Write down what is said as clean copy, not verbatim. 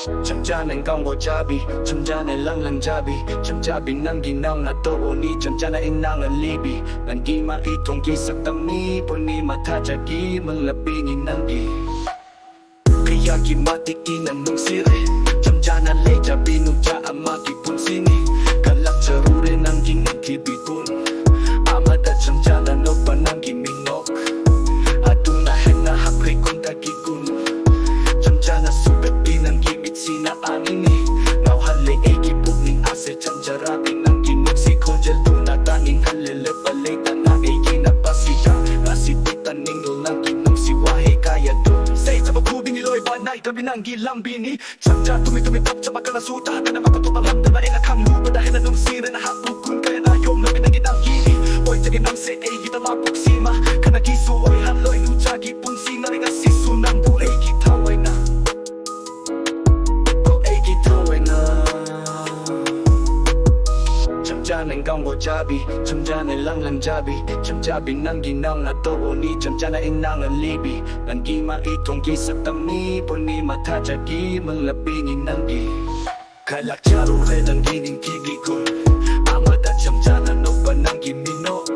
잠자는 강보잡이 잠자는 랑랑잡이 잠잡이 난 ginang na tooni 잠자나 inang alibi nan gi maitong gisagtami puni matachagi malabini nangi kaya gimatikinan nung siri 잠자나 lejabi nuja amagi punsini galak jarure nang ginagibitun amada 잠자나 no panang giminok aduna henna hakri kung tagikun 잠자나 supet pinang gimit sina angini ngau hali ekipuk ning ase chanjarabi nang ginuk si konjel tuna tanging halele palita na ekinapasita nasitita ningol nang ginung si wahe kaya do say sa pagkubing niloy banay tabi nang gilang bini 잠자 tumitap sa pagkalasuta ka na mapatupalam na mailakang lupa dahil anong sira na hapukun kaya na yung labi nang ginang gini boy tagin ang se ay kita mapuksima ka nagiso ay haloy nujagi punsi na rin asiso ng buhay kitaway na 잠자는 강보잡이 잠자는 랑랑잡이 잠잡이 난 ginang na tooni 잠자나 inang alibi nan gi maitong gisagtami puni matachagi malabini nangi kalak jarure nang gining kigikun amada 잠자나 no panang giminok